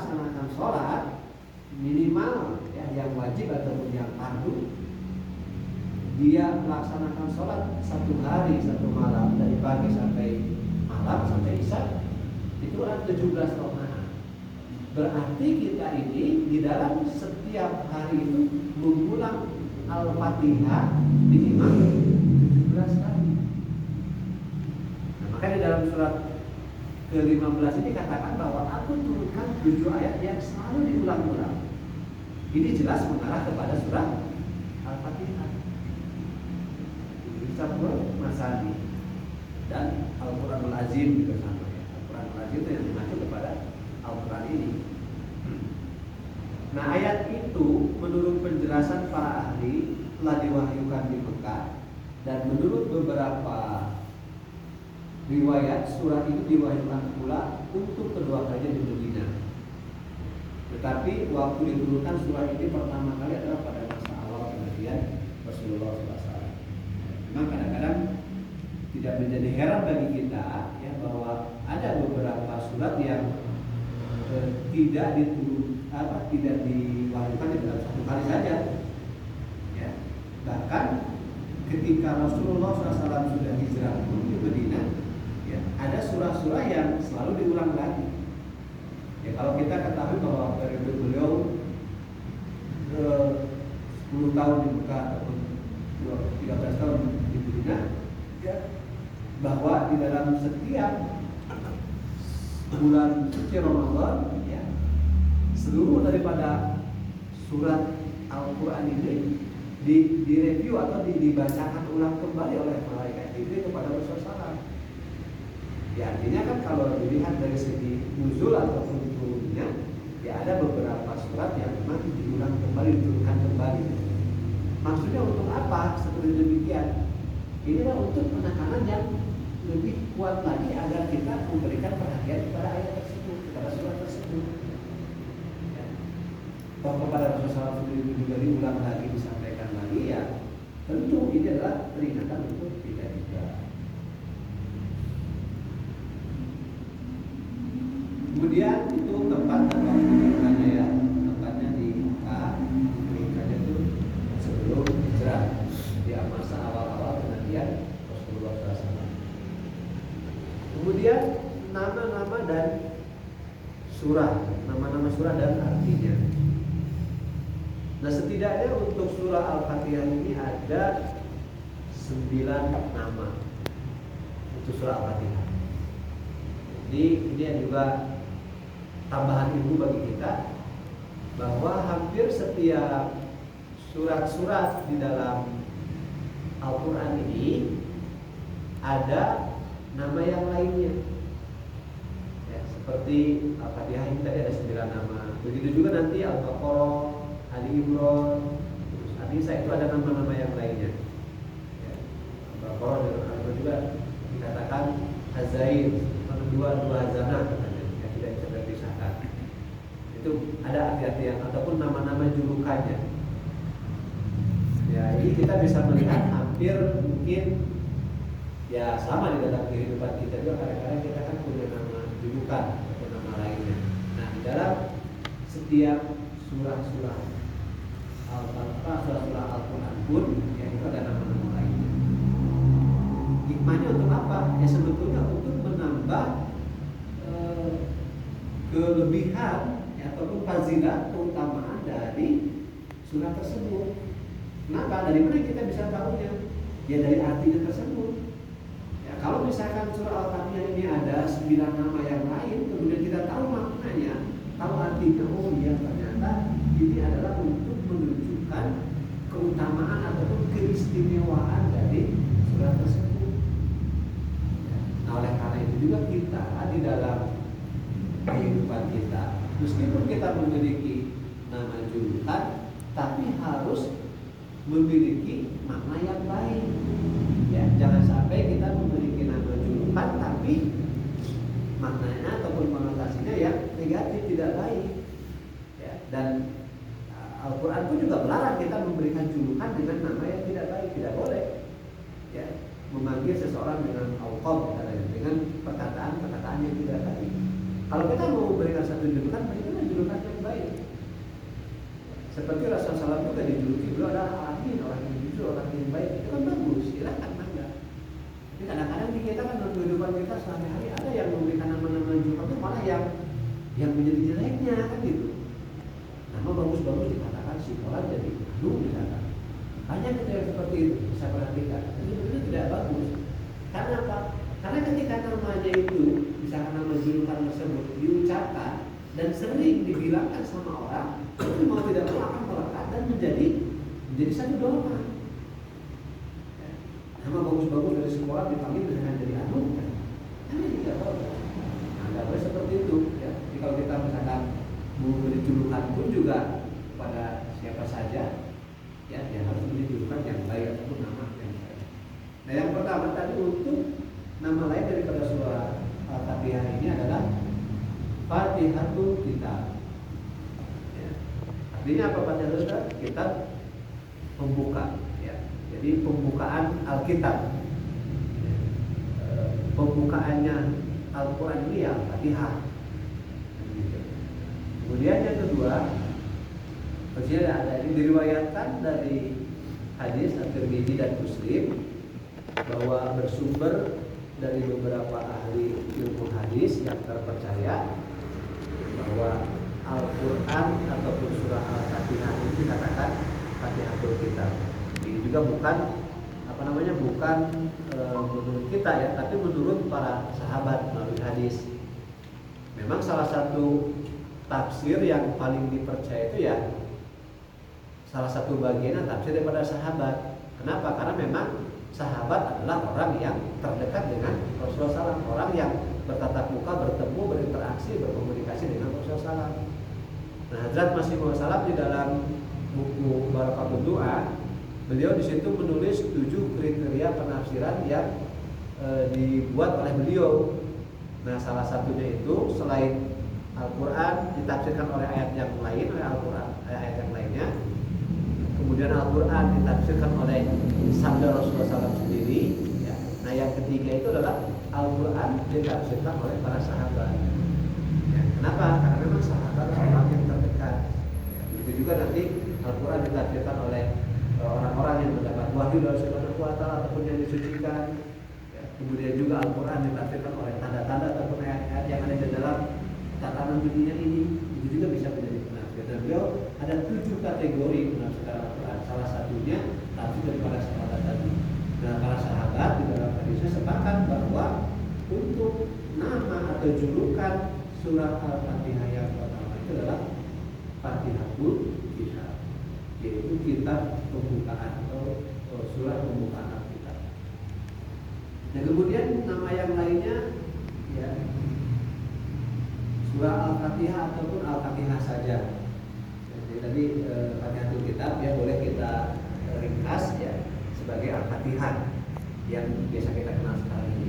melaksanakan sholat minimal ya, yang wajib ataupun yang fardu, dia melaksanakan sholat satu hari satu malam dari pagi sampai malam sampai isya, itu ada 17 rakaat. Berarti kita ini di dalam setiap hari itu mengulang Al-Fatihah minimal 17 kali. Nah, maka di dalam surat ke-15 ini katakan bahwa aku turunkan 7 ayat yang selalu diulang-ulang. Ini jelas mengarah kepada surat Al-Fatihah. Sabur Masani dan Al-Quranul Azim juga sama ya. Al-Quranul Azim itu yang mengacu kepada Al-Quran ini. Nah, ayat itu menurut penjelasan para ahli telah diwahyukan di Mekah, dan menurut beberapa riwayat surah ini diwahyukan pula untuk kedua kalinya di Madinah. Tetapi waktu diturunkan surah ini pertama kali adalah pada masa awal kenabian Rasulullah SAW. Memang kadang-kadang tidak menjadi heran bagi kita ya, bahwa ada beberapa surat yang tidak diwahyukan dalam satu kali saja. Ya. Bahkan ketika Rasulullah SAW sudah hijrah menuju Madinah, ya, ada surah-surah yang selalu diulang lagi. Ya, kalau kita ketahui bahwa periode beliau 10 tahun di Mekah ataupun 13 tahun di Madinah, ya, bahwa di dalam setiap bulan suci Ramadan, ya, seluruh daripada surat Al-Quran ini direview atau dibacakan ulang kembali oleh malaikat Jibril kepada Rasulullah SAW. Ya, artinya kan kalau dilihat dari segi nuzul ataupun turunnya, ya ada beberapa surat yang memang diulang kembali, diturunkan kembali. Maksudnya untuk apa? Seperti demikian. Inilah untuk penekanan yang lebih kuat lagi agar kita memberikan perhatian kepada ayat tersebut, kepada surat tersebut. Ya. Kalau kepada Rasulullah SAW juga diulang lagi, disampaikan lagi, ya tentu ini adalah peringatan untuk kita juga. Kemudian itu tempat atau peringkatannya ya, tempatnya di peringkatnya itu sebelum hijrah, di masa awal-awal kenabian Rasulullah SAW. Kemudian nama-nama dan surah, nama-nama surah dan artinya. Nah, setidaknya untuk surah Al-Fatihah ini ada 9 nama untuk surah Al-Fatihah. Jadi ini juga tambahan ilmu bagi kita bahwa hampir setiap surat-surat di dalam Al-Quran ini ada nama yang lainnya. Ya, seperti Al-Fatihah ini tadi ada 9 nama. Begitu juga nanti Al-Baqarah, Ali Imran, An-Nisa itu ada nama-nama yang lainnya. Ya, Al-Baqarah dan Al-Imran juga dikatakan Hazain, dua hazanah katanya, yang tidak bisa terpisahkan. Itu ada arti-arti yang ataupun nama-nama julukannya. Ya, ini kita bisa melihat hampir mungkin ya sama di dalam kehidupan kita juga, kadang-kadang kita kan punya nama julukan atau nama lainnya. Nah, di dalam setiap surah-surah Al-Quran pun ya itu ada nama-nama lainnya. Hikmahnya untuk apa? Ya sebetulnya untuk menambah kelebihan ya, ataupun fazilah keutamaan dari surah tersebut. Kenapa? Dari mana kita bisa tahunya? Ya dari artinya tersebut. Ya, kalau misalkan surah Al-Fatihah ini ada 9 nama yang lain, kemudian kita tahu maknanya, tahu artinya, oh iya ternyata ini adalah untuk menunjukkan keutamaan ataupun keistimewaan dari surah tersebut. Ya, nah oleh karena itu juga kita di dalam kehidupan kita, meskipun kita memiliki nama julukan, tapi harus memiliki makna yang baik. Ya, jangan sampai kita memiliki nama julukan tapi maknanya ataupun konotasinya yang negatif, tidak baik. Ya, dan Al-Quran pun juga melarang kita memberikan julukan dengan nama yang tidak baik, tidak boleh. Ya, memanggil seseorang dengan alqab, dengan perkataan-perkataan yang tidak baik. Kalau kita mau memberikan satu julukan, berikanlah julukan Seperti Rasulullah SAW juga dijuluki beliau adalah amin, orang yang jujur, orang yang baik. Itu kan bagus, silakan bangga. Tapi kadang-kadang di kita kan dalam kehidupan kita sehari-hari ada yang memberikan nama-nama julukan itu malah yang menjadi jeleknya kan gitu. Nama bagus-bagus dikatakan si orang jadi anu misalkan. Banyak kita yang seperti itu, bisa perhatikan. Itu tidak bagus. Karena apa? Karena ketika namanya itu, misalkan nama julukan tersebut diucapkan dan sering dibilangkan sama orang, itu mau tidak mau akan melekat dan menjadi satu dorongan. Nama bagus-bagus dari sekolah dipanggil dengan jadi anu, kan? Karena tidak bagus. Nah, tidak boleh seperti itu. Ya. Jadi kalau kita misalkan memberi julukan pun juga pada siapa saja, ya harus memberi julukan yang baik ataupun nama yang baik. Nah, yang pertama tadi untuk nama lain daripada surah Al-Fatihah ini adalah Fatihatul Kitab. Ya. Artinya apa Fatihatul Kitab? Kitab pembuka. Ya. Jadi pembukaan Alkitab. Ya. Pembukaannya Al-Quran ini ya Al-Fatihah. Kemudian yang kedua, ada ini diriwayatkan dari hadis At-Tirmidzi dan Muslim bahwa bersumber dari beberapa ahli ilmu hadis yang terpercaya bahwa Al-Quran ataupun surah Al-Fatihah ini dikatakan Fatihatul Kitab. Ini juga bukan bukan menurut kita ya, tapi menurut para sahabat melalui hadis. Memang salah satu tafsir yang paling dipercaya itu ya salah satu bagian tafsir daripada sahabat. Kenapa? Karena memang sahabat adalah orang yang terdekat dengan Rasulullah SAW, orang yang bertatap muka, bertemu, berinteraksi, berkomunikasi dengan Rasulullah SAW. Nah, Hazrat Masih Maud Salam di dalam buku Barakatun Doa, beliau di situ menulis 7 kriteria penafsiran yang dibuat oleh beliau. Nah, salah satunya itu selain Al-Quran ditafsirkan oleh ayat yang lain, oleh Al-Quran ayat yang lainnya. Kemudian Al-Quran ditafsirkan oleh sabda Rasulullah SAW sendiri. Ya. Nah, yang ketiga itu adalah Al-Quran ditafsirkan oleh para sahabat. Ya. Kenapa? Karena memang sahabat orang yang terdekat. Ya. Begitu juga nanti Al-Quran ditafsirkan oleh orang-orang yang mendapat wahyu dari Subhanahu wa Ta'ala ataupun yang disucikan. Ya. Kemudian juga Al-Quran ditafsirkan oleh tanda-tanda ataupun ayat-ayat yang ada di dalam tatanan dunia ini. Itu juga bisa menjadi penafsir. Dan beliau ada 7 kategori penafsiran Al-Quran. Salah satunya tafsir dari para sahabat tadi. Nah, para sahabat di dalam hadisnya sepakat bahwa untuk nama atau julukan surah Al-Fatihah yang pertama itu adalah Fatihatul Kitab, yaitu kitab pembukaan atau surah pembukaan Al-Kitab. Nah, kemudian nama yang lainnya ya surah Al-Fatihah ataupun Al-Fatihah saja. Jadi tadi Fatihatul Kitab ya boleh kita ringkas ya sebagai Al-Fatihah yang biasa kita kenal sekarang ini.